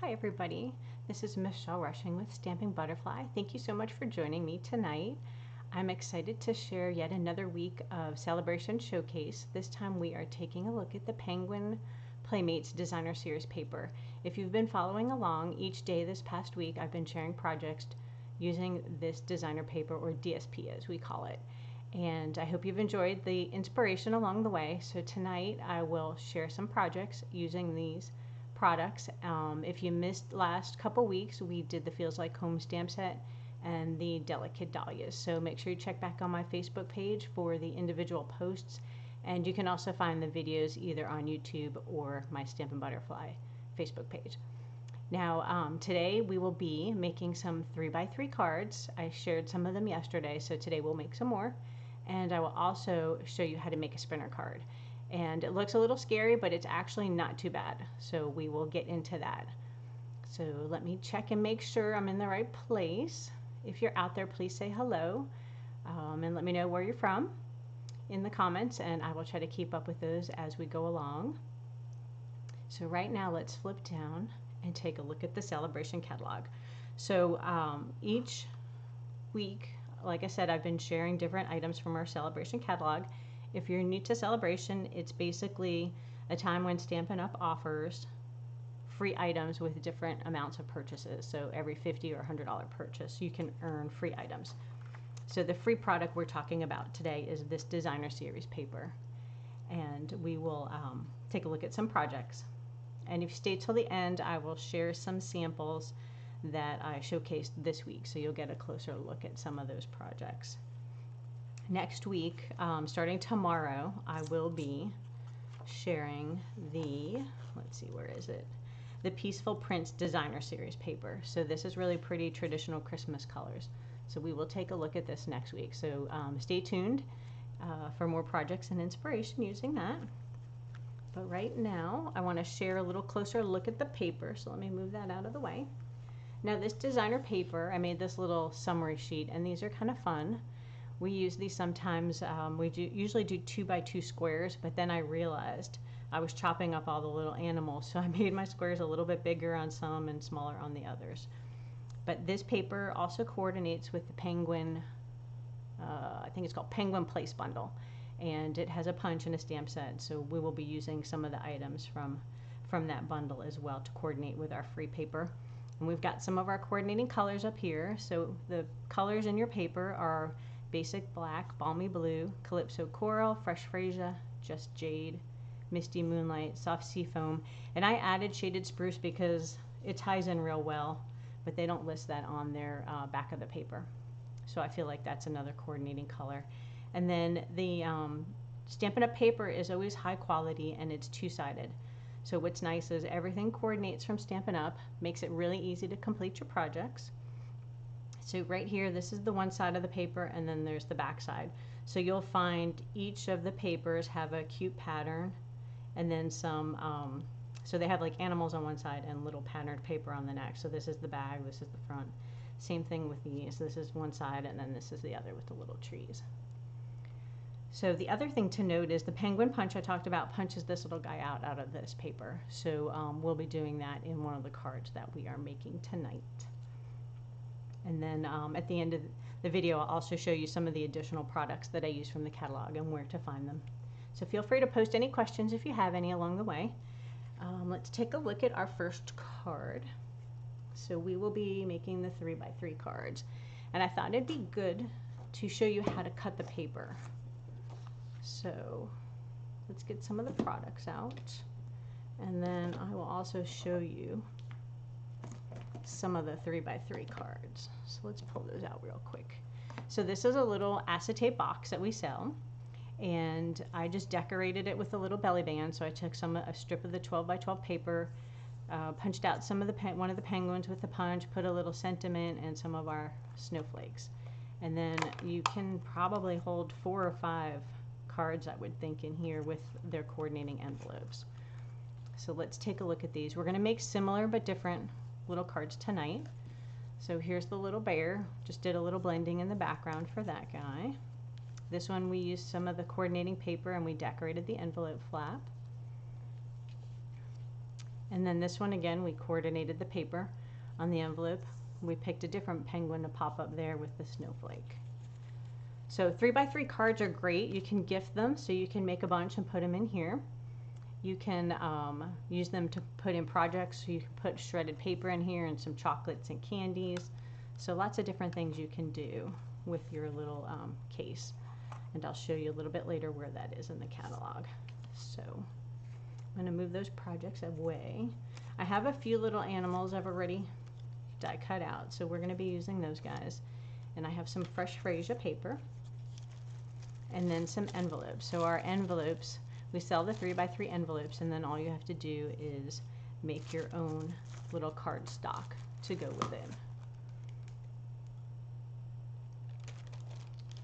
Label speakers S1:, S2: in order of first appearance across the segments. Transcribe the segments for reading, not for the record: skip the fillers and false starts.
S1: Hi everybody, this is Michelle Rushing with Stampin Butterfly. Thank you so much for joining me tonight. I'm excited to share yet another week of Sale-a-bration Showcase. This time we are taking a look at the Penguin Playmates Designer Series paper. If you've been following along, each day this past week I've been sharing projects using this designer paper, or DSP as we call it. And I hope you've enjoyed the inspiration along the way. So tonight I will share some projects using these products. If you missed last couple weeks, we did the Feels Like Home stamp set and the Delicate Dahlias. So make sure you check back on my Facebook page for the individual posts. And you can also find the videos either on YouTube or my Stampin' Butterfly Facebook page. Now, today we will be making some 3x3 cards. I shared some of them yesterday, so today we'll make some more. And I will also show you how to make a spinner card. And it looks a little scary, but it's actually not too bad. So we will get into that. So let me check and make sure I'm in the right place. If you're out there, please say hello and let me know where you're from in the comments, and I will try to keep up with those as we go along. So right now let's flip down and take a look at the Sale-a-bration catalog. So each week, like I said, I've been sharing different items from our Sale-a-bration catalog. If you're new to Sale-a-bration, it's basically a time when Stampin' Up offers free items with different amounts of purchases. So every $50 or $100 purchase, you can earn free items. So the free product we're talking about today is this designer series paper. And we will take a look at some projects. And if you stay till the end, I will share some samples that I showcased this week. So you'll get a closer look at some of those projects. Next week, starting tomorrow, I will be sharing the, let's see, where is it? The Peaceful Prints Designer Series paper. So this is really pretty traditional Christmas colors. So we will take a look at this next week. So stay tuned for more projects and inspiration using that. But right now, I want to share a little closer look at the paper. So let me move that out of the way. Now this designer paper, I made this little summary sheet, and these are kind of fun. We use these sometimes, we usually do 2x2 squares, but then I realized I was chopping up all the little animals, so I made my squares a little bit bigger on some and smaller on the others. But this paper also coordinates with the Penguin, I think it's called Penguin Place Bundle, and it has a punch and a stamp set, so we will be using some of the items from that bundle as well to coordinate with our free paper. And we've got some of our coordinating colors up here. So the colors in your paper are Basic Black, Balmy Blue, Calypso Coral, Fresh Freesia, Just Jade, Misty Moonlight, Soft Seafoam, and I added Shaded Spruce because it ties in real well, but they don't list that on their back of the paper. So I feel like that's another coordinating color. And then the Stampin' Up paper is always high quality, and it's two-sided. So what's nice is everything coordinates from Stampin' Up, makes it really easy to complete your projects. So right here, this is the one side of the paper, and then there's the back side. So you'll find each of the papers have a cute pattern, and then some, so they have like animals on one side and little patterned paper on the next. So this is the bag, this is the front. Same thing with these. This is one side, and then this is the other with the little trees. So the other thing to note is the penguin punch I talked about punches this little guy out of this paper. So we'll be doing that in one of the cards that we are making tonight. And then at the end of the video, I'll also show you some of the additional products that I use from the catalog and where to find them. So feel free to post any questions if you have any along the way. Let's take a look at our first card. So we will be making the 3x3 cards. And I thought it'd be good to show you how to cut the paper. So let's get some of the products out. And then I will also show you some of the 3x3 cards. So let's pull those out real quick. So this is a little acetate box that we sell, and I just decorated it with a little belly band. So I took a strip of the 12x12 paper, punched out some of one of the penguins with the punch, put a little sentiment and some of our snowflakes. And then you can probably hold 4 or 5 cards, I would think, in here with their coordinating envelopes. So let's take a look at these. We're going to make similar but different little cards tonight. So here's the little bear. Just did a little blending in the background for that guy. This one we used some of the coordinating paper and we decorated the envelope flap. And then this one again, we coordinated the paper on the envelope. We picked a different penguin to pop up there with the snowflake. So 3x3 cards are great. You can gift them, so you can make a bunch and put them in here. You can use them to put in projects, so you can put shredded paper in here and some chocolates and candies. So lots of different things you can do with your little case. And I'll show you a little bit later where that is in the catalog. So I'm going to move those projects away. I have a few little animals I've already die cut out, so we're going to be using those guys. And I have some fresh freesia paper and then some envelopes. So our envelopes, we sell the 3x3 envelopes, and then all you have to do is make your own little card stock to go with it.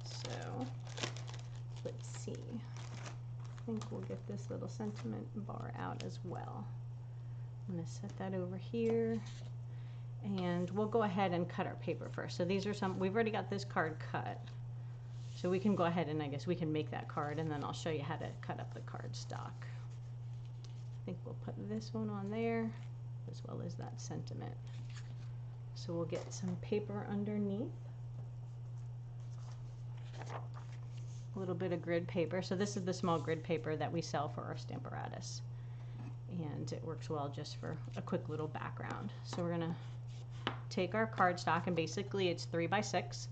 S1: So let's see. I think we'll get this little sentiment bar out as well. I'm going to set that over here, and we'll go ahead and cut our paper first. So these are some, we've already got this card cut, so we can go ahead and I guess we can make that card, and then I'll show you how to cut up the card stock. I think we'll put this one on there as well as that sentiment. So we'll get some paper underneath. A little bit of grid paper. So this is the small grid paper that we sell for our Stamparatus, and it works well just for a quick little background. So we're gonna take our cardstock, and basically it's 3x6,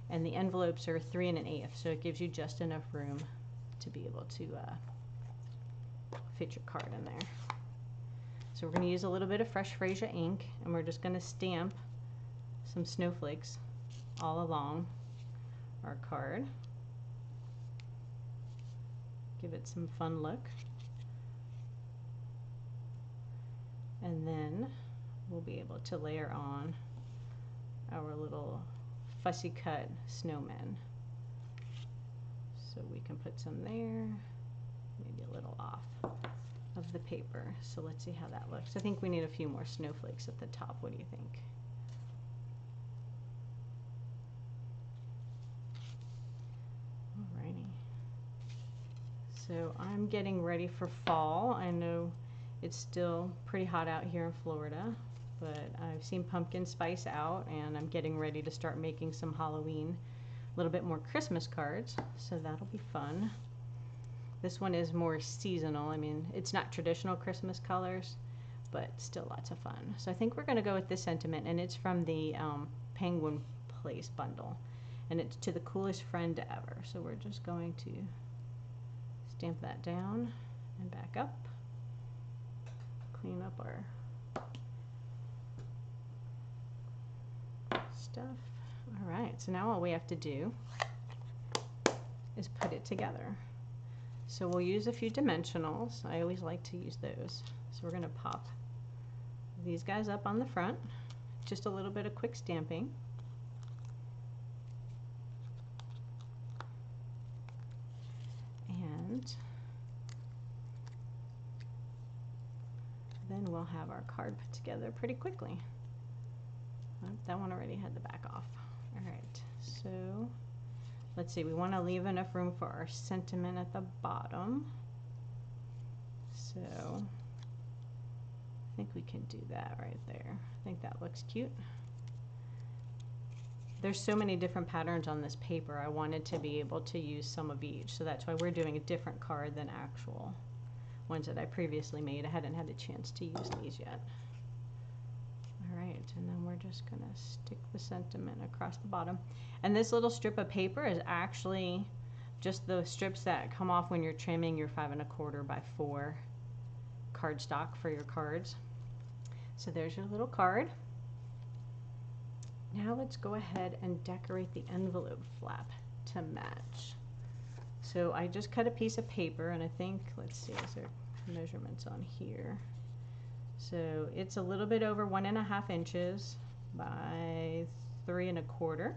S1: and the envelopes are 3 1/8, so it gives you just enough room to be able to fit your card in there. So we're gonna use a little bit of fresh freesia ink, and we're just gonna stamp some snowflakes all along our card. Give it some fun look. And then we'll be able to layer on our little fussy cut snowmen. So we can put some there, maybe a little off of the paper. So let's see how that looks. I think we need a few more snowflakes at the top. What do you think? Alrighty. So I'm getting ready for fall. I know it's still pretty hot out here in Florida, but I've seen pumpkin spice out, and I'm getting ready to start making some Halloween, a little bit more Christmas cards, so that'll be fun. This one is more seasonal. I mean, it's not traditional Christmas colors, but still lots of fun. So I think we're going to go with this sentiment, and it's from the Penguin Place bundle, and it's to the coolest friend ever. So we're just going to stamp that down and back up. Clean up our stuff. All right, so now all we have to do is put it together. So we'll use a few dimensionals. I always like to use those. So we're going to pop these guys up on the front, just a little bit of quick stamping. And then we'll have our card put together pretty quickly. Oh, that one already had the back off. All right, so let's see, we want to leave enough room for our sentiment at the bottom. So I think we can do that right there. I think that looks cute. There's so many different patterns on this paper. I wanted to be able to use some of each, so that's why we're doing a different card than actual ones that I previously made. I hadn't had a chance to use these yet. All right, and then we're just gonna stick the sentiment across the bottom. And this little strip of paper is actually just the strips that come off when you're trimming your 5 1/4 by 4 cardstock for your cards. So there's your little card. Now let's go ahead and decorate the envelope flap to match. So I just cut a piece of paper, and I think, let's see, is there measurements on here? So it's a little bit over 1.5 inches by 3 1/4,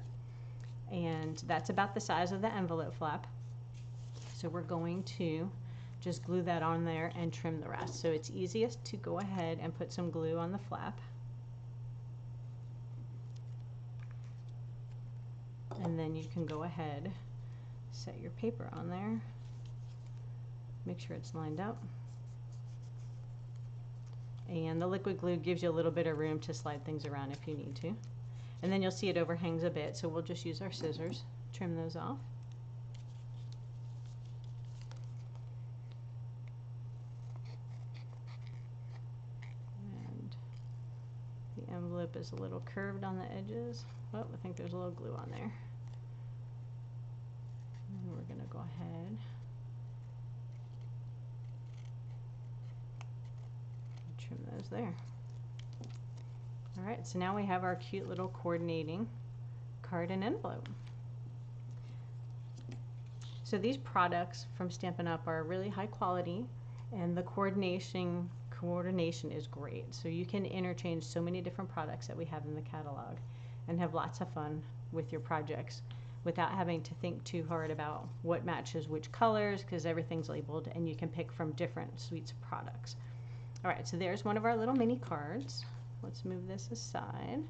S1: and that's about the size of the envelope flap. So we're going to just glue that on there and trim the rest. So it's easiest to go ahead and put some glue on the flap. And then you can go ahead, set your paper on there, make sure it's lined up, And the liquid glue gives you a little bit of room to slide things around if you need to. And then you'll see it overhangs a bit, so we'll just use our scissors, trim those off. And the envelope is a little curved on the edges. Oh, I think there's a little glue on there. And we're going to go ahead and trim those there. Alright, so now we have our cute little coordinating card and envelope. So these products from Stampin' Up! Are really high quality, and the coordination is great. So you can interchange so many different products that we have in the catalog and have lots of fun with your projects without having to think too hard about what matches which colors, because everything's labeled and you can pick from different suites of products. Alright, so there's one of our little mini cards. Let's move this aside,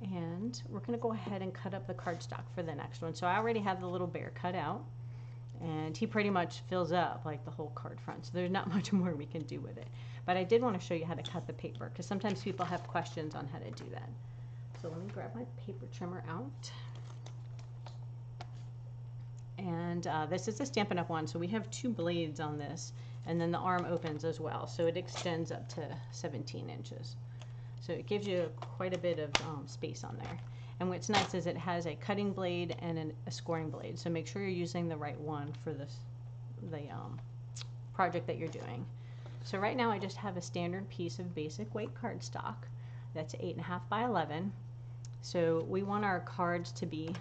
S1: and we're going to go ahead and cut up the cardstock for the next one. So I already have the little bear cut out, and he pretty much fills up like the whole card front, so there's not much more we can do with it. But I did want to show you how to cut the paper, because sometimes people have questions on how to do that. So let me grab my paper trimmer out. And this is a Stampin' Up! One, so we have 2 blades on this, and then the arm opens as well, so it extends up to 17 inches. So it gives you quite a bit of space on there. And what's nice is it has a cutting blade and a scoring blade. So make sure you're using the right one for the project that you're doing. So right now I just have a standard piece of basic weight cardstock that's 8.5 by 11. So we want our cards to be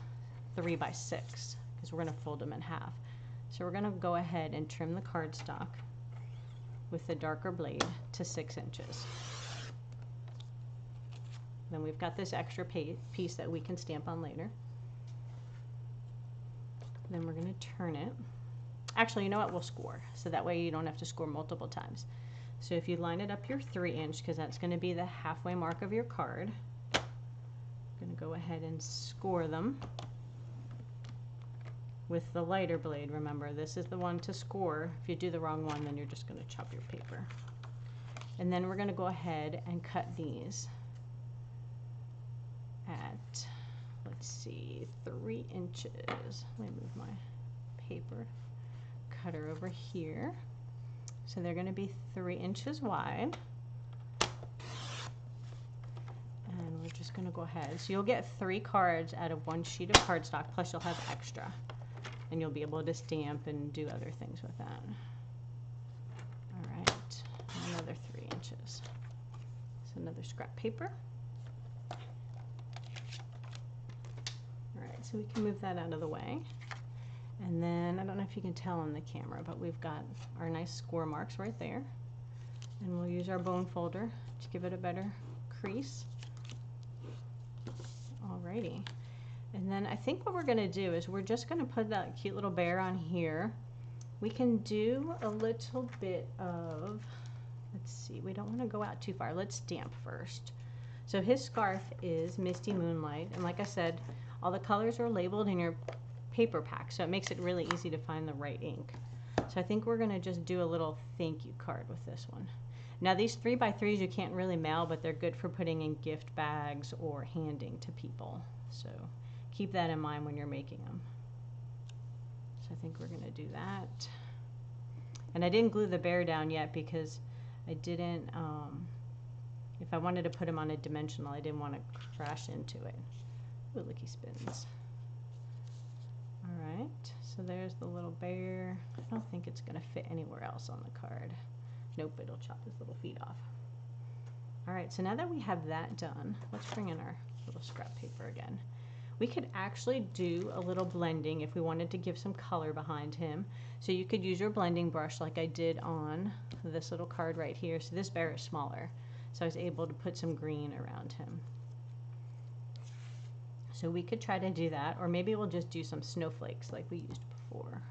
S1: 3 by 6 because we're going to fold them in half. So we're going to go ahead and trim the cardstock with the darker blade to 6 inches. Then we've got this extra piece that we can stamp on later. Then we're going to turn it. Actually, you know what? We'll score, so that way you don't have to score multiple times. So if you line it up your 3-inch, because that's going to be the halfway mark of your card, I'm going to go ahead and score them with the lighter blade. Remember, this is the one to score. If you do the wrong one, then you're just going to chop your paper. And then we're going to go ahead and cut these at, let's see, 3 inches. Let me move my paper cutter over here. So they're going to be 3 inches wide. And we're just going to go ahead. So you'll get 3 cards out of 1 sheet of cardstock, plus you'll have extra. And you'll be able to stamp and do other things with that. All right, another 3 inches. So another scrap paper. So we can move that out of the way. And then, I don't know if you can tell on the camera, but we've got our nice score marks right there. And we'll use our bone folder to give it a better crease. Alrighty. And then I think what we're going to do is we're just going to put that cute little bear on here. We can do a little bit of, let's see, we don't want to go out too far. Let's stamp first. So his scarf is Misty Moonlight, and like I said, all the colors are labeled in your paper pack, so it makes it really easy to find the right ink. So I think we're going to just do a little thank you card with this one. Now these 3x3s you can't really mail, but they're good for putting in gift bags or handing to people. So keep that in mind when you're making them. So I think we're going to do that. And I didn't glue the bear down yet because I didn't, if I wanted to put him on a dimensional, I didn't want to crash into it. Ooh, look, he spins. All right, so there's the little bear. I don't think it's going to fit anywhere else on the card. Nope, it'll chop his little feet off. All right, so now that we have that done, let's bring in our little scrap paper again. We could actually do a little blending if we wanted to give some color behind him. So you could use your blending brush like I did on this little card right here. So this bear is smaller, so I was able to put some green around him. So we could try to do that, or maybe we'll just do some snowflakes like we used before.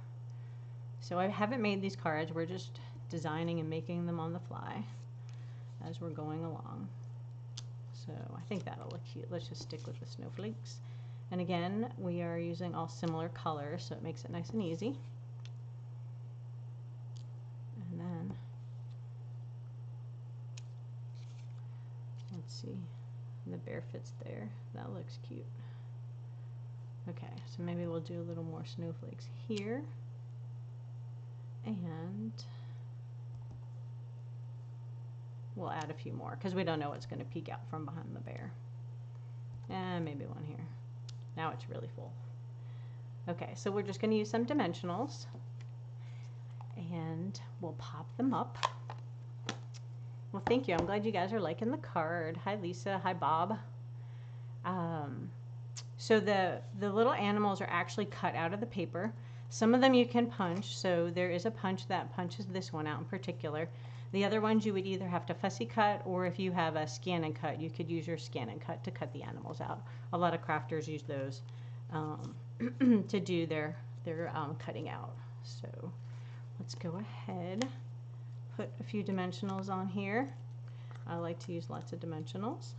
S1: So I haven't made these cards, we're just designing and making them on the fly as we're going along. So I think that'll look cute. Let's just stick with the snowflakes. And again, we are using all similar colors, so it makes it nice and easy. And then Let's see. And the bear fits there. That looks cute. Okay, so maybe we'll do a little more snowflakes here. And we'll add a few more because we don't know what's going to peek out from behind the bear. And maybe one here. Now it's really full. Okay, so we're just going to use some dimensionals. And we'll pop them up. Well, thank you. I'm glad you guys are liking the card. Hi, Lisa. Hi, Bob. So the little animals are actually cut out of the paper. Some of them you can punch. So there is a punch that punches this one out in particular. The other ones you would either have to fussy cut, or if you have a scan and cut, you could use your scan and cut to cut the animals out. A lot of crafters use those to do their cutting out. So let's go ahead, put a few dimensionals on here. I like to use lots of dimensionals.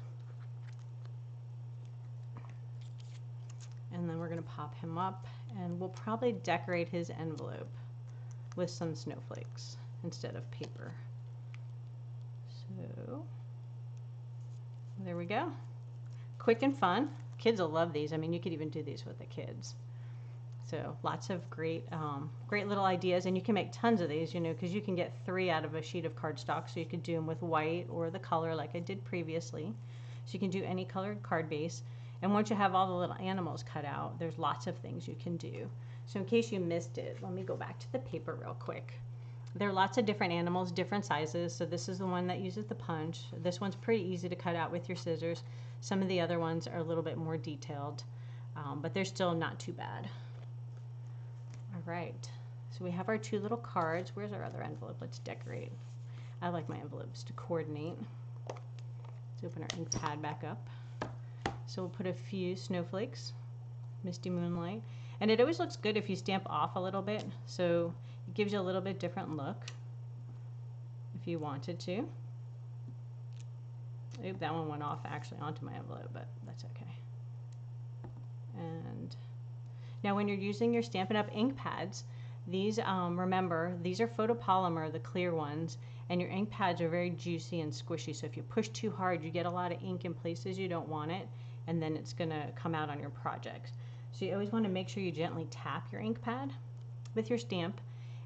S1: And then we're going to pop him up, and we'll probably decorate his envelope with some snowflakes instead of paper. So there we go. Quick and fun. Kids will love these. I mean, you could even do these with the kids. So lots of great little ideas, and you can make tons of these, you know, because you can get 3 out of a sheet of cardstock. So you could do them with white or the color like I did previously. So you can do any colored card base. And once you have all the little animals cut out, there's lots of things you can do. So in case you missed it, let me go back to the paper real quick. There are lots of different animals, different sizes. So this is the one that uses the punch. This one's pretty easy to cut out with your scissors. Some of the other ones are a little bit more detailed, but they're still not too bad. All right, so we have our 2 little cards. Where's our other envelope? Let's decorate. I like my envelopes to coordinate. Let's open our ink pad back up. So we'll put a few snowflakes, Misty Moonlight. And it always looks good if you stamp off a little bit, so it gives you a little bit different look if you wanted to. Oop, that one went off actually onto my envelope, but that's okay. And now when you're using your Stampin' Up ink pads, these, remember, these are photopolymer, the clear ones, and your ink pads are very juicy and squishy. So if you push too hard, you get a lot of ink in places you don't want it, and then it's going to come out on your project. So you always want to make sure you gently tap your ink pad with your stamp,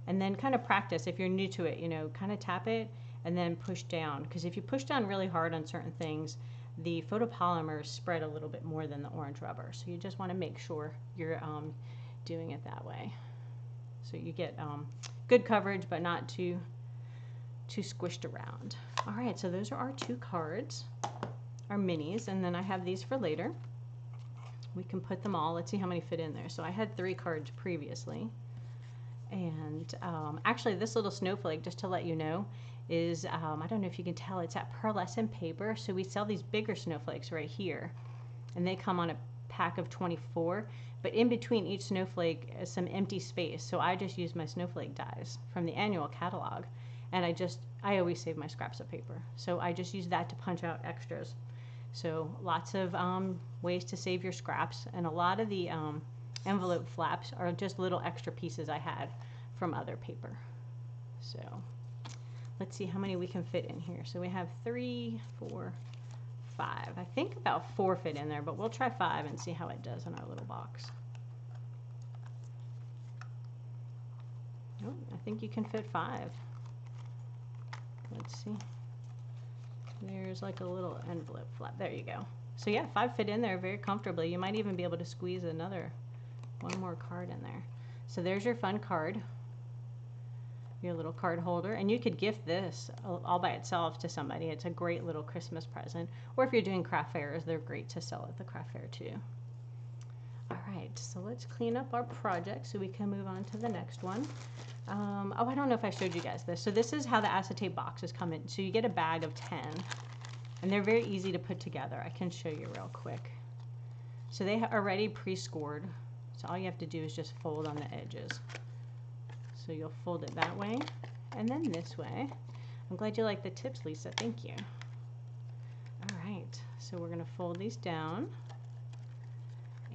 S1: and then kind of practice. If you're new to it, you know, kind of tap it and then push down. Because if you push down really hard on certain things, the photopolymers spread a little bit more than the orange rubber. So you just want to make sure you're doing it that way. So you get good coverage, but not too squished around. All right, so those are our 2 cards, our minis, and then I have these for later. We can put them all. Let's see how many fit in there. So I had 3 cards previously. And actually this little snowflake, just to let you know, is, I don't know if you can tell, it's that pearlescent paper. So we sell these bigger snowflakes right here, and they come on a pack of 24. But in between each snowflake is some empty space. So I just use my snowflake dies from the annual catalog. And I always save my scraps of paper. So I just use that to punch out extras. So lots of ways to save your scraps. And a lot of the envelope flaps are just little extra pieces I had from other paper. So let's see how many we can fit in here. So we have 3, 4, 5. I think about 4 fit in there, but we'll try 5 and see how it does in our little box. Oh, I think you can fit 5. Let's see. There's like a little envelope flap. There you go. So yeah, 5 fit in there very comfortably. You might even be able to squeeze one more card in there. So there's your fun card, your little card holder, and you could gift this all by itself to somebody. It's a great little Christmas present. Or if you're doing craft fairs, they're great to sell at the craft fair too. All right, so let's clean up our project so we can move on to the next one. Oh, I don't know if I showed you guys this. So this is how the acetate boxes come in. So you get a bag of 10, and they're very easy to put together. I can show you real quick. So they are already pre-scored. So all you have to do is just fold on the edges. So you'll fold it that way, and then this way. I'm glad you like the tips, Lisa. Thank you. All right, so we're going to fold these down,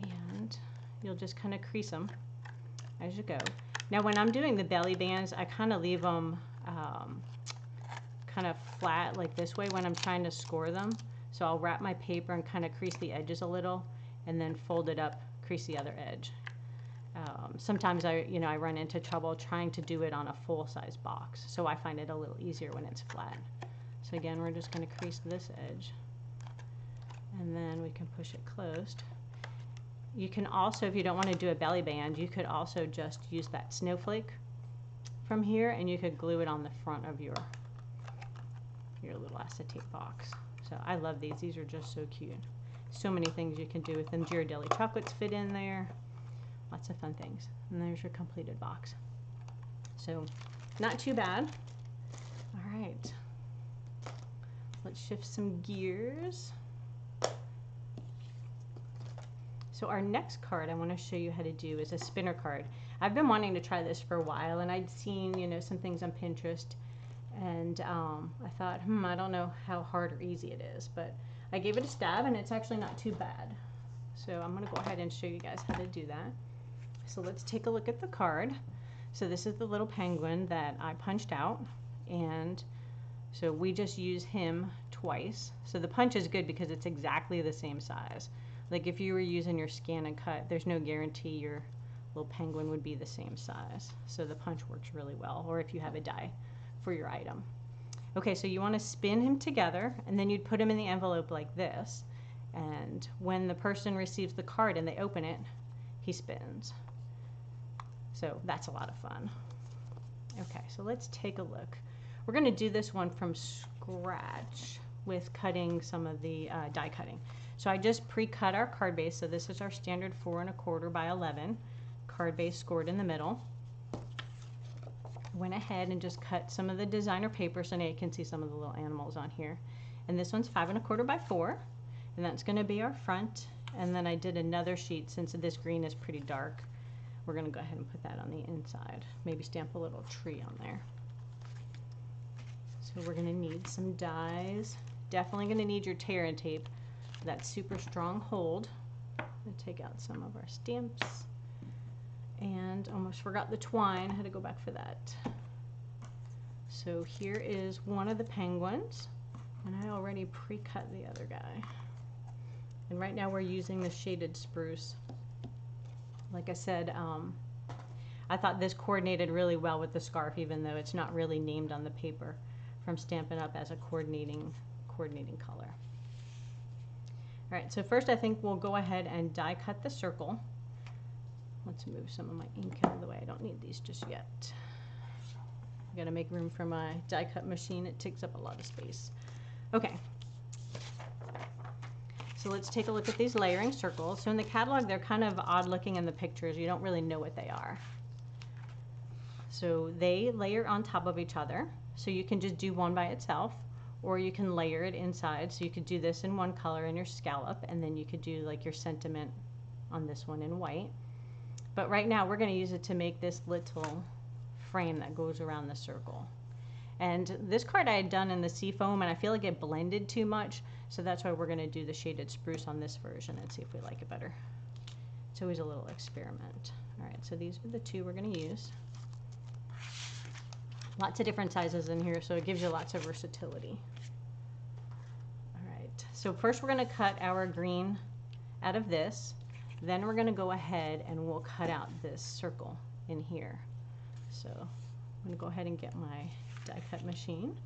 S1: and you'll just kind of crease them as you go. Now when I'm doing the belly bands, I kind of leave them kind of flat like this way when I'm trying to score them. So I'll wrap my paper and kind of crease the edges a little, and then fold it up, crease the other edge. Sometimes I run into trouble trying to do it on a full-size box, so I find it a little easier when it's flat. So again, we're just going to crease this edge, and then we can push it closed. You can also, if you don't want to do a belly band, you could also just use that snowflake from here, and you could glue it on the front of your little acetate box. So I love these. These are just so cute. So many things you can do with them. Ghirardelli chocolates fit in there. Lots of fun things. And there's your completed box. So not too bad. All right. Let's shift some gears. So our next card I want to show you how to do is a spinner card. I've been wanting to try this for a while, and I'd seen, some things on Pinterest, and I thought, I don't know how hard or easy it is, but I gave it a stab, and it's actually not too bad. So I'm going to go ahead and show you guys how to do that. So let's take a look at the card. So this is the little penguin that I punched out, and so we just use him twice. So the punch is good because it's exactly the same size. Like if you were using your scan and cut, there's no guarantee your little penguin would be the same size. So the punch works really well, or if you have a die for your item. Okay, so you want to spin him together, and then you'd put him in the envelope like this. And when the person receives the card and they open it, he spins. So that's a lot of fun. Okay, so let's take a look. We're going to do this one from scratch with cutting some of the die cutting. So I just pre-cut our card base. So this is our standard 4 1/4 by 11 card base scored in the middle. Went ahead and just cut some of the designer paper, so now you can see some of the little animals on here. And this one's 5 1/4 by 4, and that's going to be our front. And then I did another sheet. Since this green is pretty dark, we're going to go ahead and put that on the inside. Maybe stamp a little tree on there. So we're going to need some dies. Definitely going to need your tear and tape. That super strong hold. I'm going to take out some of our stamps. And almost forgot the twine. I had to go back for that. So here is one of the penguins. And I already pre-cut the other guy. And right now we're using the shaded spruce. Like I said, I thought this coordinated really well with the scarf, even though it's not really named on the paper from Stampin' Up! As a coordinating color. All right, so first I think we'll go ahead and die cut the circle. Let's move some of my ink out of the way. I don't need these just yet. I gotta make room for my die cut machine. It takes up a lot of space. Okay. So let's take a look at these layering circles. So in the catalog, they're kind of odd looking in the pictures. You don't really know what they are. So they layer on top of each other. So you can just do one by itself, or you can layer it inside. So you could do this in one color in your scallop, and then you could do like your sentiment on this one in white. But right now we're going to use it to make this little frame that goes around the circle. And this card I had done in the seafoam, and I feel like it blended too much, so that's why we're going to do the shaded spruce on this version and see if we like it better. It's always a little experiment. All right, so these are the two we're going to use. Lots of different sizes in here, so it gives you lots of versatility. All right, so first we're going to cut our green out of this. Then we're going to go ahead and we'll cut out this circle in here. So I'm going to go ahead and get my die cut machine.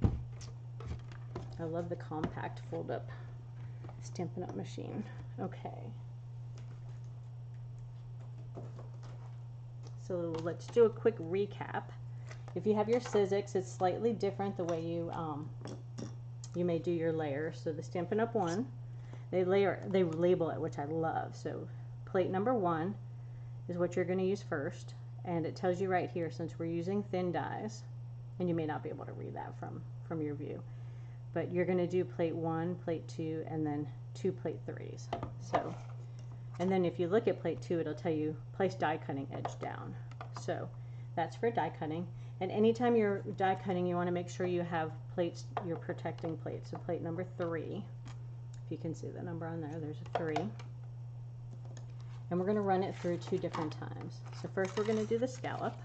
S1: I love the compact fold up Stampin' Up! Machine. Okay. So let's do a quick recap. If you have your Sizzix, it's slightly different the way you may do your layers. So the Stampin' Up! One, they label it, which I love. So plate number 1 is what you're going to use first, and it tells you right here, since we're using thin dies, and you may not be able to read that from your view, but you're going to do plate 1, plate 2, and then 2 plate 3s. So, and then if you look at plate 2, it'll tell you place die cutting edge down. So that's for die cutting. And anytime you're die cutting, you want to make sure you have plates, your protecting plates. So plate number 3, if you can see the number on there, there's a 3. And we're going to run it through 2 different times. So first we're going to do the scallop.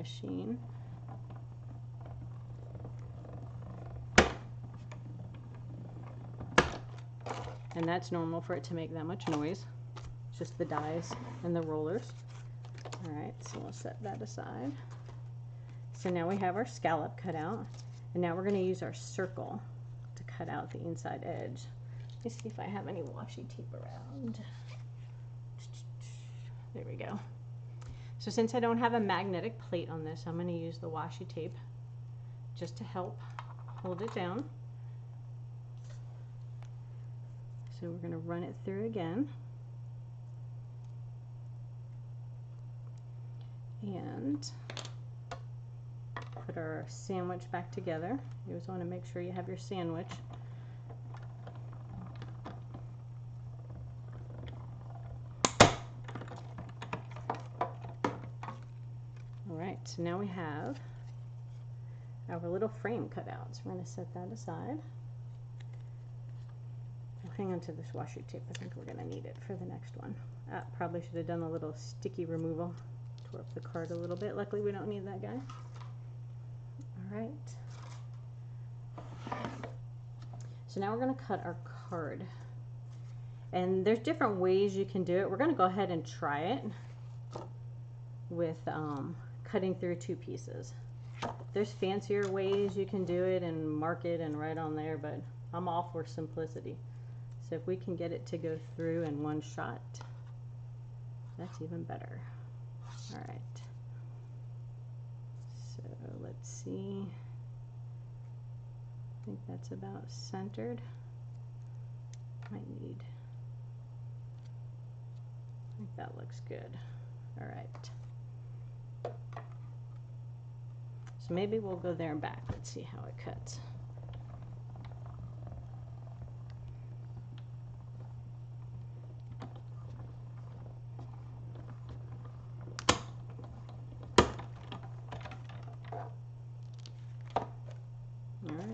S1: machine. And that's normal for it to make that much noise. It's just the dies and the rollers. All right, so we'll set that aside. So now we have our scallop cut out, and now we're going to use our circle to cut out the inside edge. Let me see if I have any washi tape around. There we go. So since I don't have a magnetic plate on this, I'm going to use the washi tape just to help hold it down. So we're going to run it through again. And put our sandwich back together. You always want to make sure you have your sandwich. Alright, so now we have our little frame cut out. So we're going to set that aside. I'll hang on to this washi tape. I think we're going to need it for the next one. Probably should have done a little sticky removal. Tore up the card a little bit. Luckily we don't need that guy. Alright. So now we're going to cut our card. And there's different ways you can do it. We're going to go ahead and try it with cutting through two pieces. There's fancier ways you can do it and mark it and write on there, but I'm all for simplicity. So if we can get it to go through in one shot, that's even better. All right. So let's see. I think that's about centered. Might need. I think that looks good. All right. So maybe we'll go there and back. Let's see how it cuts.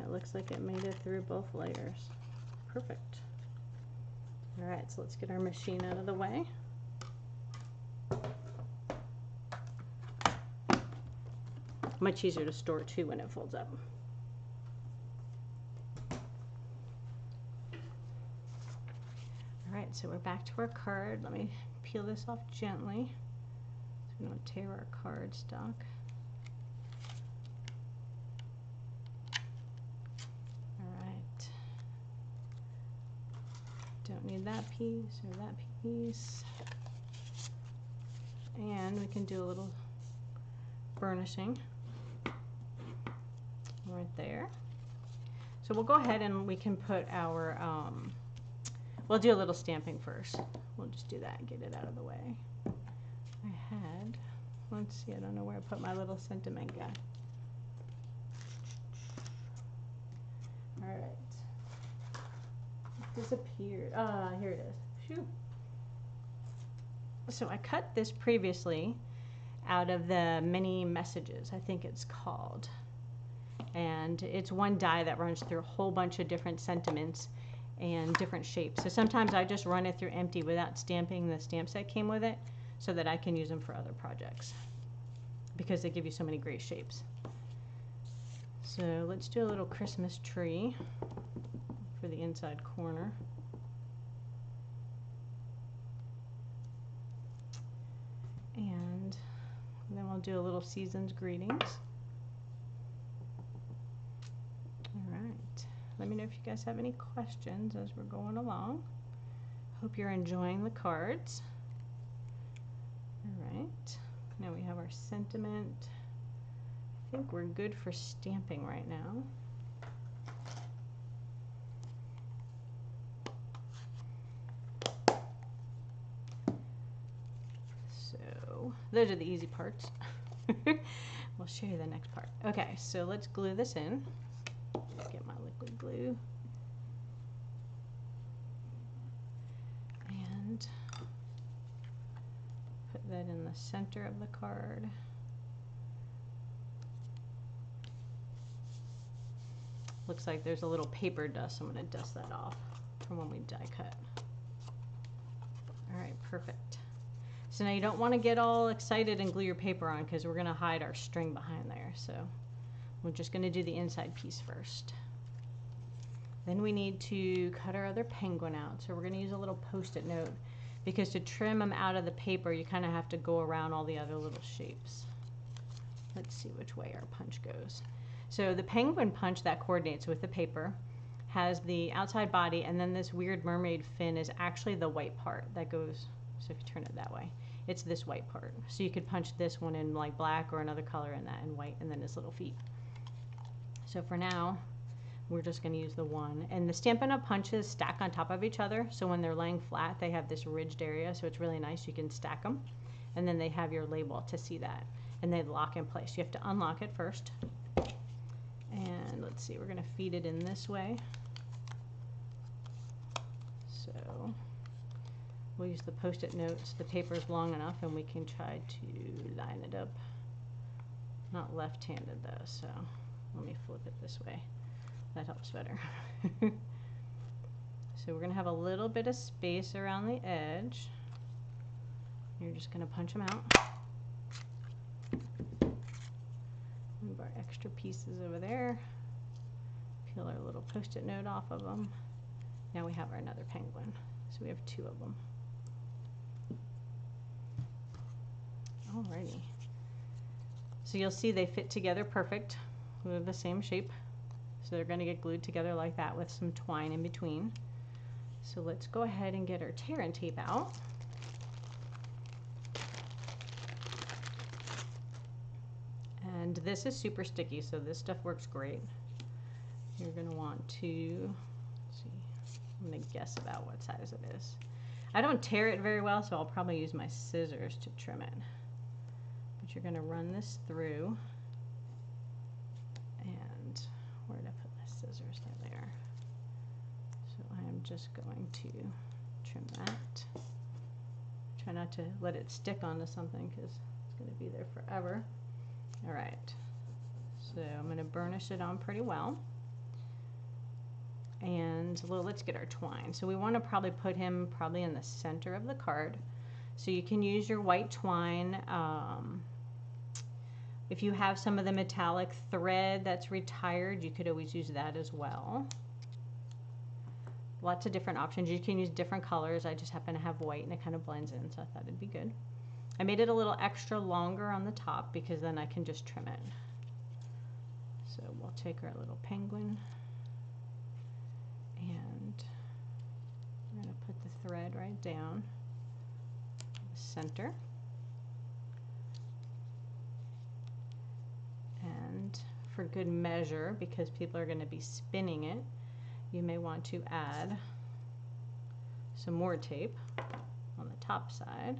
S1: Looks like it made it through both layers. Perfect. All right, so let's get our machine out of the way. Much easier to store too when it folds up. All right, so we're back to our card. Let me peel this off gently so we don't tear our card stock. Don't need that piece or that piece. And we can do a little burnishing right there. So we'll go ahead and we can put our, we'll do a little stamping first. We'll just do that and get it out of the way. I had, let's see, I don't know where I put my little sentiment guy. All right. Disappeared. Here it is. Shoot. So I cut this previously out of the mini messages, I think it's called. And it's one die that runs through a whole bunch of different sentiments and different shapes. So sometimes I just run it through empty without stamping the stamps that came with it so that I can use them for other projects because they give you so many great shapes. So let's do a little Christmas tree for the inside corner. And then we'll do a little season's greetings. All right. Let me know if you guys have any questions as we're going along. Hope you're enjoying the cards. All right. Now we have our sentiment. I think we're good for stamping right now. Those are the easy parts. We'll show you the next part. Okay, so let's glue this in. Let's get my liquid glue. And put that in the center of the card. Looks like there's a little paper dust. I'm going to dust that off from when we die cut. All right, perfect. So now you don't want to get all excited and glue your paper on because we're going to hide our string behind there. So we're just going to do the inside piece first. Then we need to cut our other penguin out. So we're going to use a little post-it note because to trim them out of the paper, you kind of have to go around all the other little shapes. Let's see which way our punch goes. So the penguin punch that coordinates with the paper has the outside body, and then this weird mermaid fin is actually the white part that goes. So if you turn it that way, it's this white part. So you could punch this one in like black or another color in that in white, and then his little feet. So for now, we're just going to use the one. And the Stampin' Up punches stack on top of each other. So when they're laying flat, they have this ridged area. So it's really nice. You can stack them. And then they have your label to see that. And they lock in place. You have to unlock it first. And let's see, we're going to feed it in this way. So we'll use the post-it notes. The paper's long enough and we can try to line it up. Not left-handed though, so let me flip it this way. That helps better. So we're going to have a little bit of space around the edge. You're just going to punch them out. Move our extra pieces over there. Peel our little post-it note off of them. Now we have our another penguin. So we have two of them. Alrighty. So you'll see they fit together perfect. They're the same shape. So they're going to get glued together like that with some twine in between. So let's go ahead and get our tear and tape out. And this is super sticky, so this stuff works great. You're going to want to, let's see, I'm going to guess about what size it is. I don't tear it very well, so I'll probably use my scissors to trim it. But you're going to run this through. And where did I put my scissors? They're there. So I am just going to trim that. Try not to let it stick onto something because it's going to be there forever. All right, so I'm going to burnish it on pretty well. And well, let's get our twine. So we want to probably put him in the center of the card. So you can use your white twine. If you have some of the metallic thread that's retired, you could always use that as well. Lots of different options. You can use different colors. I just happen to have white and it kind of blends in, so I thought it'd be good. I made it a little extra longer on the top because then I can just trim it. So we'll take our little penguin and we're going to put the thread right down the center. And for good measure, because people are going to be spinning it, you may want to add some more tape on the top side.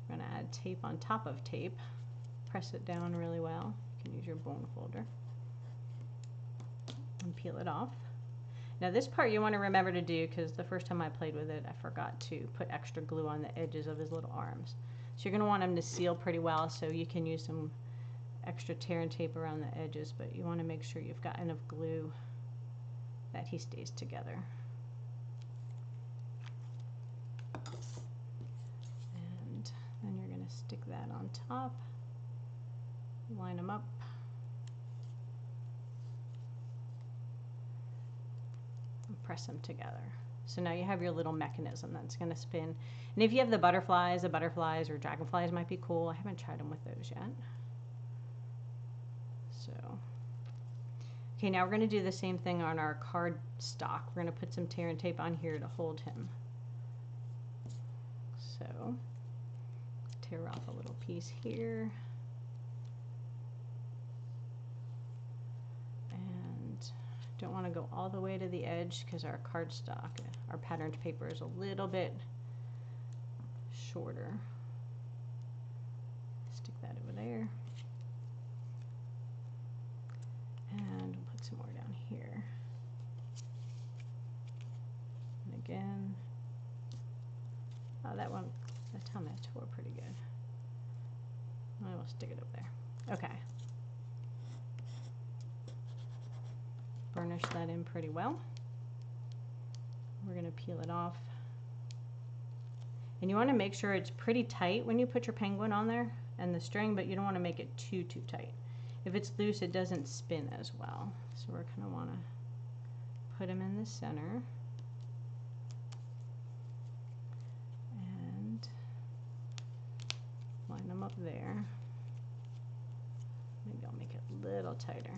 S1: We're going to add tape on top of tape. Press it down really well. You can use your bone folder. And peel it off. Now this part you want to remember to do because the first time I played with it I forgot to put extra glue on the edges of his little arms. So you're going to want them to seal pretty well, so you can use some extra tear and tape around the edges, but you want to make sure you've got enough glue that he stays together. Then you're going to stick that on top, line them up, and press them together. So now you have your little mechanism that's going to spin. And if you have the butterflies or dragonflies might be cool. I haven't tried them with those yet. So, okay, now we're going to do the same thing on our card stock. We're going to put some tear and tape on here to hold him. So tear off a little piece here. And don't want to go all the way to the edge because our cardstock, our patterned paper is a little bit shorter. Stick that over there. And we'll put some more down here. And again, oh, that time that tore pretty good. I will stick it up there. Okay. Burnish that in pretty well. We're going to peel it off. And you want to make sure it's pretty tight when you put your penguin on there and the string, but you don't want to make it too tight. If it's loose, it doesn't spin as well. So we're going to want to put him in the center. And line them up there. Maybe I'll make it a little tighter.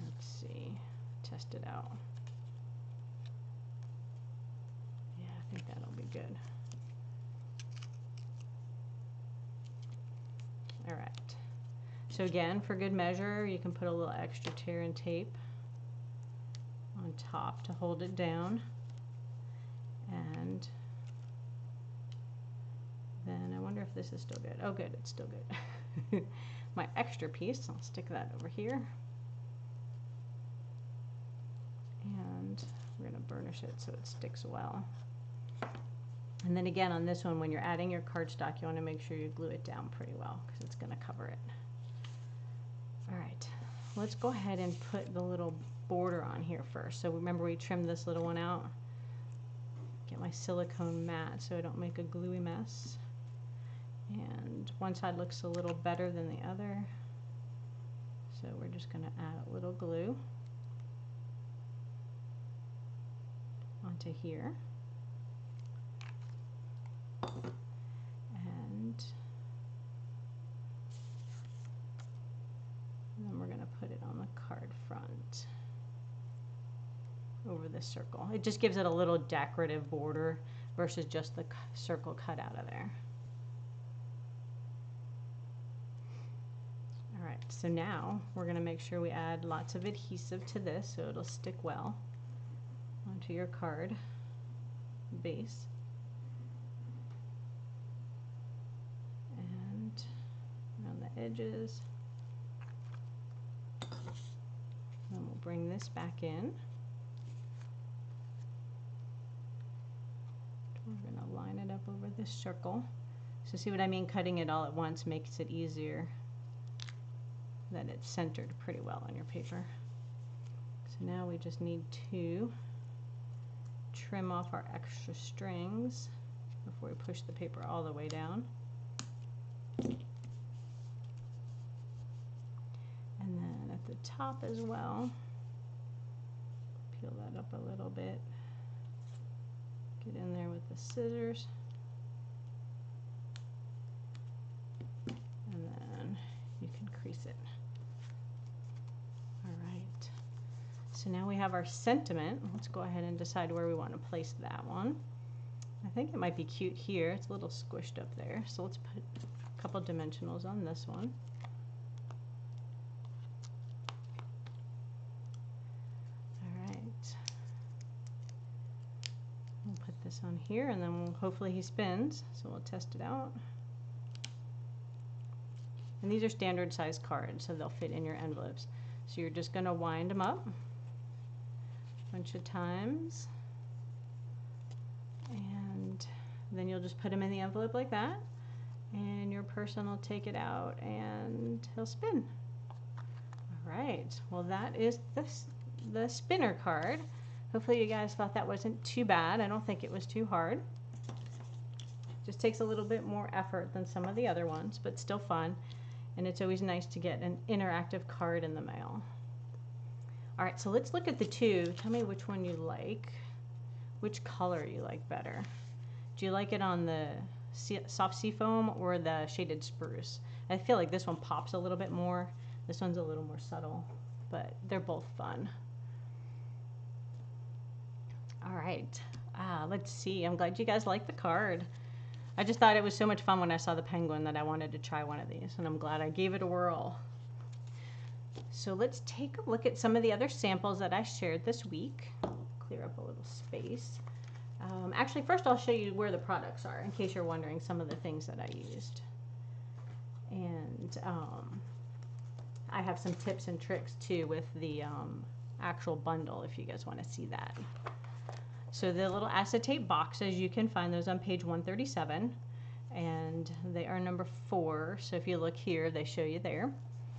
S1: Let's see, test it out. Yeah, I think that'll be good. All right. So again, for good measure, you can put a little extra tear and tape on top to hold it down. And then I wonder if this is still good. Oh good, it's still good. My extra piece, I'll stick that over here. And we're going to burnish it so it sticks well. And then again on this one, when you're adding your cardstock, you want to make sure you glue it down pretty well because it's going to cover it. All right, let's go ahead and put the little border on here first. So remember we trimmed this little one out. Get my silicone mat so I don't make a gluey mess. And one side looks a little better than the other. So we're just going to add a little glue onto here. And then we're going to put it on the card front over this circle. It just gives it a little decorative border versus just the circle cut out of there. All right, so now we're going to make sure we add lots of adhesive to this so it'll stick well onto your card base. And around the edges. Then we'll bring this back in. We're going to line it up over this circle. So see what I mean? Cutting it all at once makes it easier that it's centered pretty well on your paper. So now we just need to trim off our extra strings before we push the paper all the way down. And then at the top as well, peel that up a little bit. Get in there with the scissors. And then you can crease it. All right. So now we have our sentiment. Let's go ahead and decide where we want to place that one. I think it might be cute here. It's a little squished up there. So let's put a couple dimensionals on this one. All right. We'll put this on here and then hopefully he spins. So we'll test it out. And these are standard size cards, so they'll fit in your envelopes. So you're just going to wind them up a bunch of times. And then you'll just put them in the envelope like that. And your person will take it out and he'll spin. All right, well that is the spinner card. Hopefully you guys thought that wasn't too bad. I don't think it was too hard. Just takes a little bit more effort than some of the other ones, but still fun. And it's always nice to get an interactive card in the mail. All right, so let's look at the two. Tell me which one you like, which color you like better. Do you like it on the soft seafoam or the shaded spruce? I feel like this one pops a little bit more. This one's a little more subtle, but they're both fun. All right, let's see. I'm glad you guys like the card. I just thought it was so much fun when I saw the penguin that I wanted to try one of these, and I'm glad I gave it a whirl. So let's take a look at some of the other samples that I shared this week. Clear up a little space. Actually, first I'll show you where the products are in case you're wondering some of the things that I used. And I have some tips and tricks too with the actual bundle if you guys want to see that. So the little acetate boxes, you can find those on page 137, and they are number 4. So if you look here, they show you there.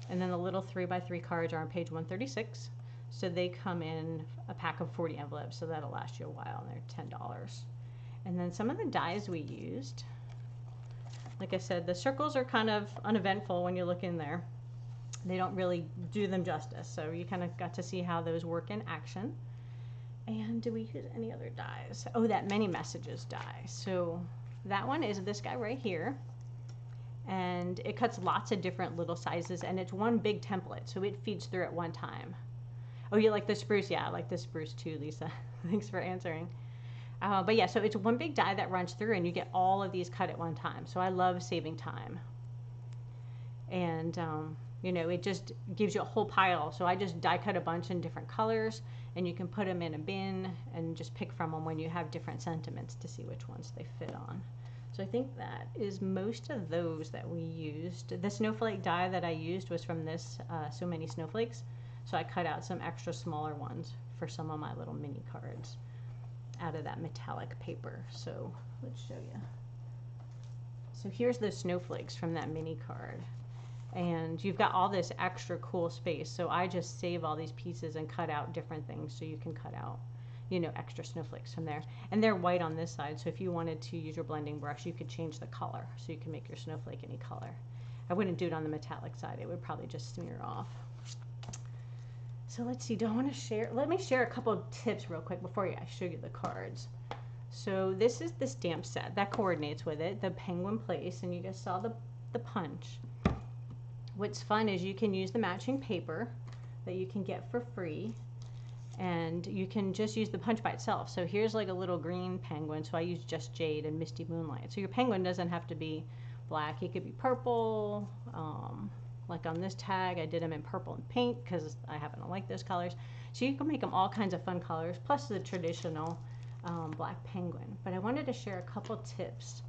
S1: And then the little 3x3 cards are on page 136. So they come in a pack of 40 envelopes, so that'll last you a while, and they're $10. And then some of the dies we used, like I said, the circles are kind of uneventful when you look in there. They don't really do them justice, so you kind of got to see how those work in action. And do we use any other dies? Oh, that many messages die. So that one is this guy right here. And it cuts lots of different little sizes, and it's one big template, so it feeds through at one time. Oh, you like the spruce? Yeah, I like the spruce too, Lisa. Thanks for answering. But yeah, so it's one big die that runs through, and you get all of these cut at one time. So I love saving time. And, you know, it just gives you a whole pile. So I just die cut a bunch in different colors, and you can put them in a bin and just pick from them when you have different sentiments to see which ones they fit on. So I think that is most of those that we used. The snowflake die that I used was from this So Many Snowflakes. So I cut out some extra smaller ones for some of my little mini cards out of that metallic paper. So let's show you. So here's the snowflakes from that mini card. And you've got all this extra cool space. So I just save all these pieces and cut out different things so you can cut out, you know, extra snowflakes from there. And they're white on this side, so if you wanted to use your blending brush, you could change the color, so you can make your snowflake any color. I wouldn't do it on the metallic side, it would probably just smear off. So let's see, do I want to share? Let me share a couple of tips real quick before I show you the cards. So this is the stamp set that coordinates with it, the penguin place, and you just saw the punch. What's fun is you can use the matching paper that you can get for free, and you can just use the punch by itself. So here's like a little green penguin, so I use Just Jade and Misty Moonlight. So your penguin doesn't have to be black, he could be purple. Like on this tag, I did them in purple and pink because I happen to like those colors. So you can make them all kinds of fun colors, plus the traditional black penguin. But I wanted to share a couple tips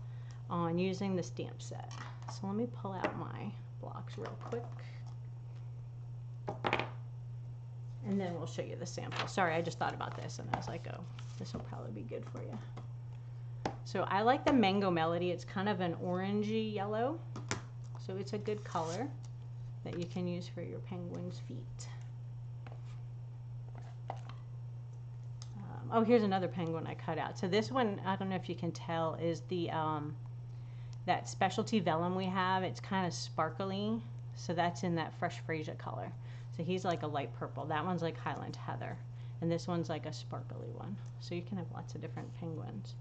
S1: on using the stamp set. So let me pull out my blocks real quick. And then we'll show you the sample. Sorry, I just thought about this and I was like, oh, this will probably be good for you. So I like the Mango Melody. It's kind of an orangey yellow. So it's a good color that you can use for your penguin's feet. Oh, here's another penguin I cut out. So this one, I don't know if you can tell, is the that specialty vellum we have. It's kind of sparkly. So that's in that Fresh Freesia color. So he's like a light purple. That one's like Highland Heather. And this one's like a sparkly one. So you can have lots of different penguins.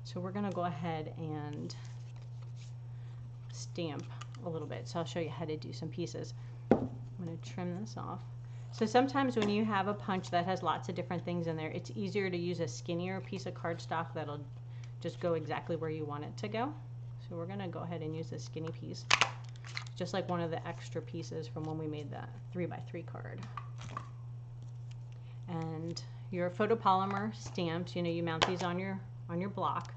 S1: So we're going to go ahead and stamp a little bit. So I'll show you how to do some pieces. I'm going to trim this off. So sometimes when you have a punch that has lots of different things in there, it's easier to use a skinnier piece of cardstock that'll just go exactly where you want it to go. So we're going to go ahead and use this skinny piece, just like one of the extra pieces from when we made that 3x3 card. And your photopolymer stamps, you know, you mount these on your block.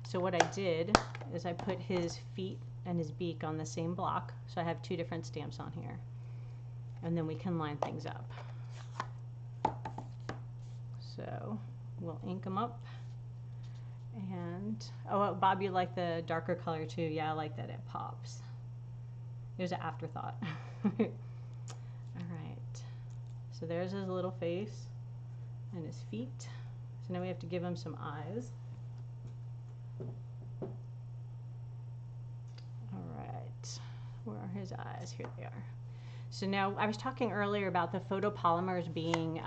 S1: So what I did is I put his feet and his beak on the same block. So I have two different stamps on here. And then we can line things up. So we'll ink them up. And, oh, Bob, you like the darker color too. Yeah, I like that it pops. It was an afterthought. All right. So there's his little face and his feet. So now we have to give him some eyes. All right. Where are his eyes? Here they are. So now I was talking earlier about the photopolymers being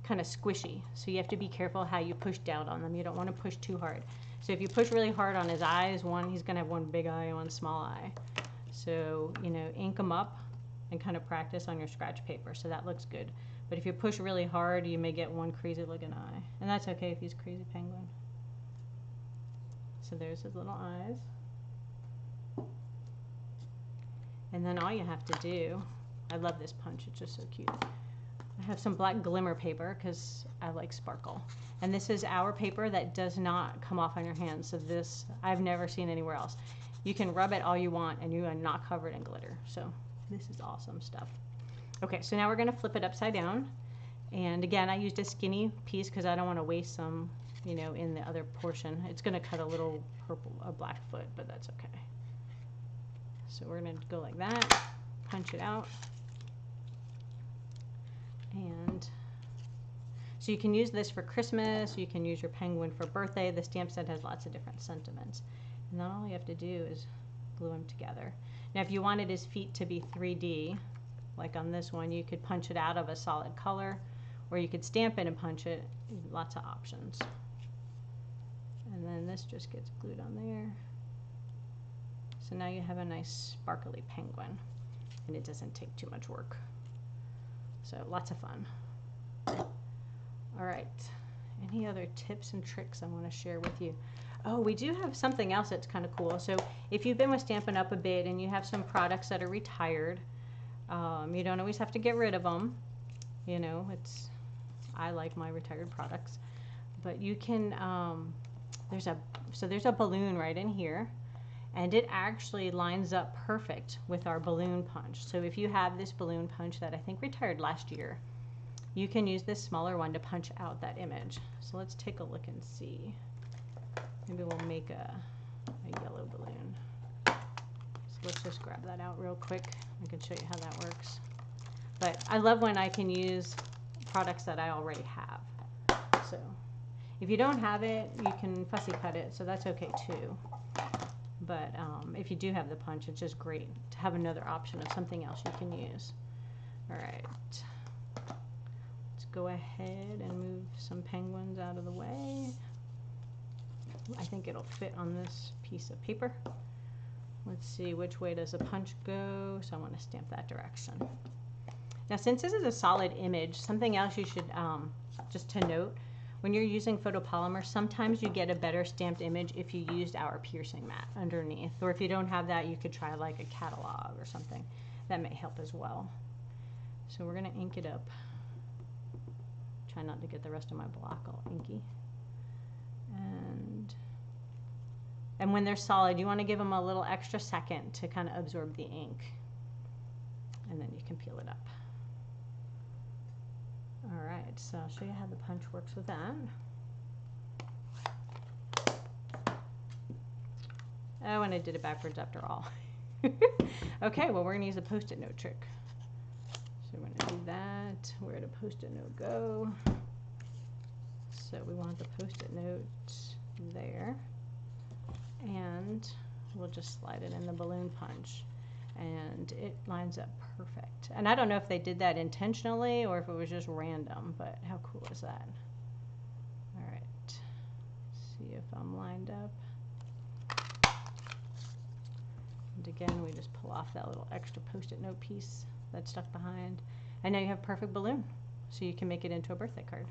S1: kind of squishy. So you have to be careful how you push down on them. You don't want to push too hard. So if you push really hard on his eyes, he's going to have one big eye and one small eye. So, you know, ink them up and kind of practice on your scratch paper. So that looks good. But if you push really hard, you may get one crazy looking eye. And that's okay if he's crazy penguin. So there's his little eyes. And then all you have to do, I love this punch, it's just so cute. I have some black glimmer paper because I like sparkle. And this is our paper that does not come off on your hands. So this, I've never seen anywhere else. You can rub it all you want and you are not covered in glitter. So this is awesome stuff. Okay, so now we're gonna flip it upside down. And again, I used a skinny piece because I don't want to waste some, you know, in the other portion. It's gonna cut a little purple, a black foot, but that's okay. So we're going to go like that, punch it out, And so you can use this for Christmas, you can use your penguin for birthday. The stamp set has lots of different sentiments. And then all you have to do is glue them together. Now if you wanted his feet to be 3D, like on this one, you could punch it out of a solid color, or you could stamp it and punch it. Lots of options. And then this just gets glued on there. So now you have a nice sparkly penguin, and it doesn't take too much work. So lots of fun. All right, any other tips and tricks I want to share with you? Oh, we do have something else that's kind of cool. So if you've been with Stampin' Up! A bit and you have some products that are retired, you don't always have to get rid of them. You know, I like my retired products. But you can, there's a balloon right in here, and it actually lines up perfect with our balloon punch. So if you have this balloon punch that I think retired last year, you can use this smaller one to punch out that image. So let's take a look and see. Maybe we'll make a yellow balloon. So let's just grab that out real quick. I can show you how that works. But I love when I can use products that I already have. So if you don't have it, you can fussy cut it, so that's okay too. But if you do have the punch, it's just great to have another option of something else you can use. All right. Let's go ahead and move some penguins out of the way. I think it'll fit on this piece of paper. Let's see, which way does the punch go? So I want to stamp that direction. Now since this is a solid image, something else you should, just to note, when you're using photopolymer, sometimes you get a better stamped image if you used our piercing mat underneath. Or if you don't have that, you could try like a catalog or something. That may help as well. So we're going to ink it up. Try not to get the rest of my block all inky. And when they're solid, you want to give them a little extra second to kind of absorb the ink. And then you can peel it up. All right, so I'll show you how the punch works with that. Oh, and I did it backwards after all. Okay, well, we're going to use a Post-it note trick. So we're going to do that. Where did a Post-it note go? So we want the Post-it note there. And we'll just slide it in the balloon punch. And it lines up perfect. And I don't know if they did that intentionally or if it was just random, but how cool is that? All right, see if I'm lined up. And again, we just pull off that little extra Post-it note piece that's stuck behind. And now you have a perfect balloon, so you can make it into a birthday card.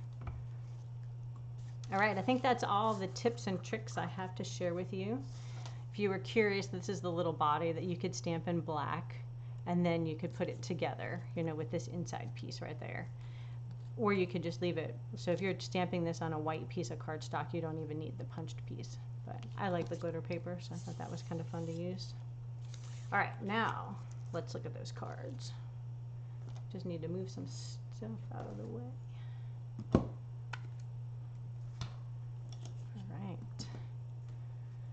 S1: All right, I think that's all the tips and tricks I have to share with you. If you were curious, this is the little body that you could stamp in black, and then you could put it together, you know, with this inside piece right there. Or you could just leave it. So if you're stamping this on a white piece of cardstock, you don't even need the punched piece. But I like the glitter paper, so I thought that was kind of fun to use. All right, now let's look at those cards. Just need to move some stuff out of the way.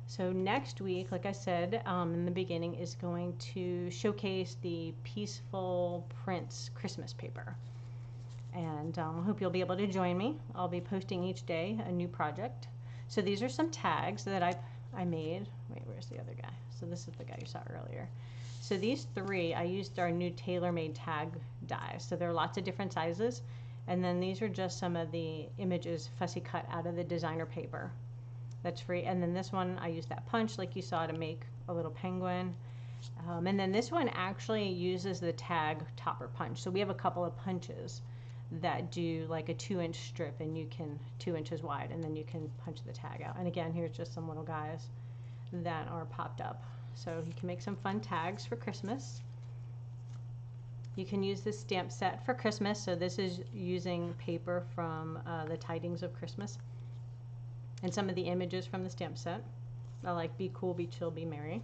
S1: So next week, like I said in the beginning, is going to showcase the Peaceful Prints Christmas paper. And I hope you'll be able to join me. I'll be posting each day a new project. So these are some tags that I made. Wait, where's the other guy? So this is the guy you saw earlier. So these three, I used our new tailor-made tag dies. So there are lots of different sizes. And then these are just some of the images fussy cut out of the designer paper. That's free. And then this one, I used that punch like you saw to make a little penguin. And then this one actually uses the tag topper punch. So we have a couple of punches that do like a 2-inch strip, and you can 2 inches wide, and then you can punch the tag out. And again, here's just some little guys that are popped up. So you can make some fun tags for Christmas. You can use this stamp set for Christmas. So this is using paper from the Tidings of Christmas. And some of the images from the stamp set. I like Be Cool, Be Chill, Be Merry.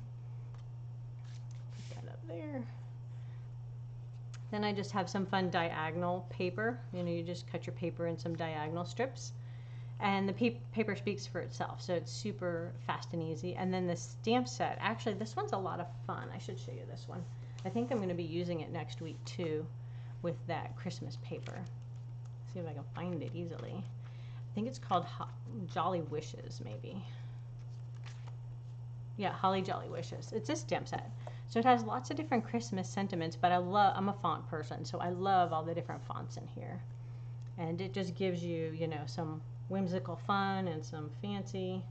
S1: Put that up there. Then I just have some fun diagonal paper. You know, you just cut your paper in some diagonal strips. And the paper speaks for itself, so it's super fast and easy. And then the stamp set, actually this one's a lot of fun. I should show you this one. I think I'm going to be using it next week too. with that Christmas paper. See if I can find it easily. I think it's called Jolly Wishes, maybe. Yeah, Holly Jolly Wishes. It's a stamp set. So it has lots of different Christmas sentiments, but I'm a font person, so I love all the different fonts in here. And it just gives you, you know, some whimsical fun and some fancy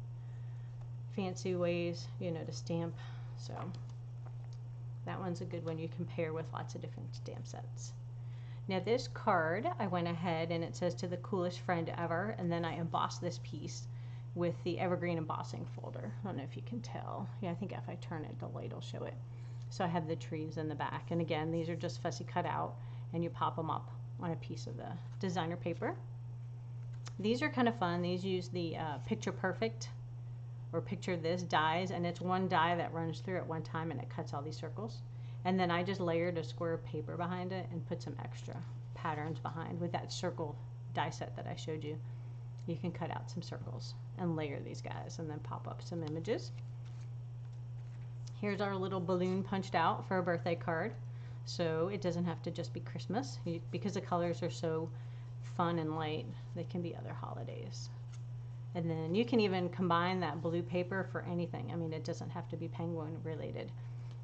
S1: ways, you know, to stamp. So that one's a good one you can pair with lots of different stamp sets. Now this card, I went ahead and it says to the coolest friend ever, and then I embossed this piece with the evergreen embossing folder. I don't know if you can tell. Yeah, I think if I turn it, the light will show it. So I have the trees in the back, and again, these are just fussy cut out, and you pop them up on a piece of the designer paper. These are kind of fun. These use the Picture Perfect or Picture This dies, and it's one die that runs through at one time and it cuts all these circles. And then I just layered a square of paper behind it and put some extra patterns behind with that circle die set that I showed you. You can cut out some circles and layer these guys and then pop up some images. Here's our little balloon punched out for a birthday card. So it doesn't have to just be Christmas. Because the colors are so fun and light, they can be other holidays. And then you can even combine that blue paper for anything. I mean, it doesn't have to be penguin related.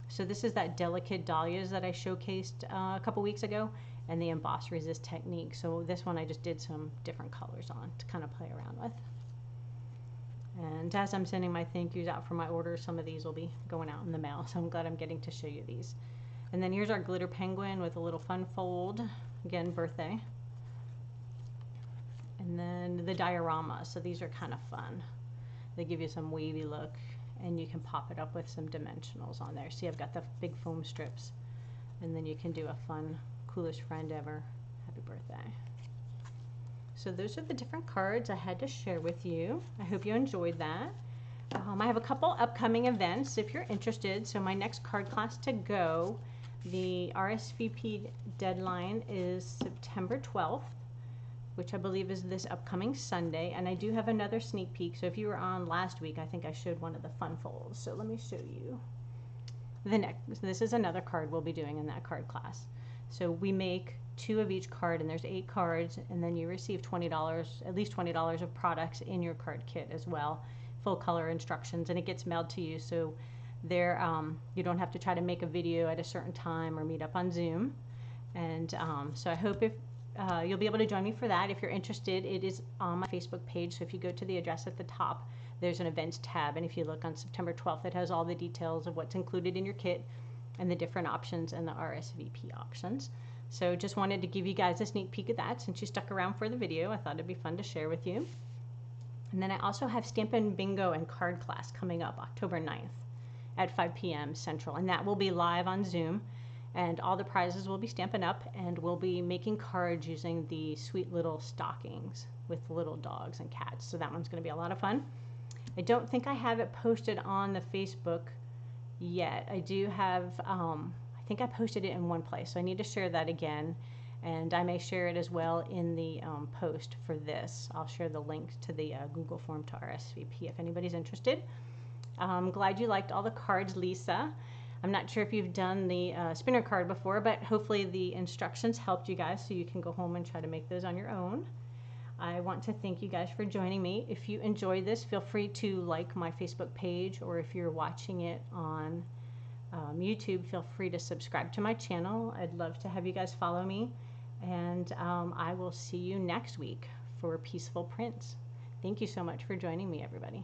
S1: So this is that delicate dahlias that I showcased a couple weeks ago, and the emboss resist technique. So this one I just did some different colors on to kind of play around with. And as I'm sending my thank yous out for my orders, some of these will be going out in the mail. So I'm glad I'm getting to show you these. And then here's our glitter penguin with a little fun fold. Again, birthday. And then the diorama. So these are kind of fun. They give you some wavy look, and you can pop it up with some dimensionals on there. See, I've got the big foam strips. And then you can do a fun, coolest friend ever. Happy birthday. So those are the different cards I had to share with you. I hope you enjoyed that. I have a couple upcoming events if you're interested. So my next card class to go, the RSVP deadline is September 12th, which I believe is this upcoming Sunday. And I do have another sneak peek. So if you were on last week, I think I showed one of the fun folds. So let me show you the next. This is another card we'll be doing in that card class. So we make 2 of each card, and there's 8 cards, and then you receive $20, at least $20 of products in your card kit as well. Full color instructions, and it gets mailed to you. So there, you don't have to try to make a video at a certain time or meet up on Zoom. And so I hope if you'll be able to join me for that. If you're interested, it is on my Facebook page. So if you go to the address at the top, there's an events tab. And if you look on September 12th, it has all the details of what's included in your kit and the different options and the RSVP options. So just wanted to give you guys a sneak peek at that since you stuck around for the video. I thought it'd be fun to share with you. And then I also have Stampin' Bingo and Card class coming up October 9th at 5 p.m. Central. And that will be live on Zoom. And all the prizes will be Stampin' Up, and we'll be making cards using the sweet little stockings with little dogs and cats. So that one's going to be a lot of fun. I don't think I have it posted on the Facebook yet. I do have, I think I posted it in one place. So I need to share that again. And I may share it as well in the post for this. I'll share the link to the Google form to RSVP if anybody's interested. I'm glad you liked all the cards, Lisa. I'm not sure if you've done the spinner card before, but hopefully the instructions helped you guys so you can go home and try to make those on your own. I want to thank you guys for joining me. If you enjoyed this, feel free to like my Facebook page, or if you're watching it on YouTube, feel free to subscribe to my channel. I'd love to have you guys follow me, and I will see you next week for Peaceful Prints. Thank you so much for joining me, everybody.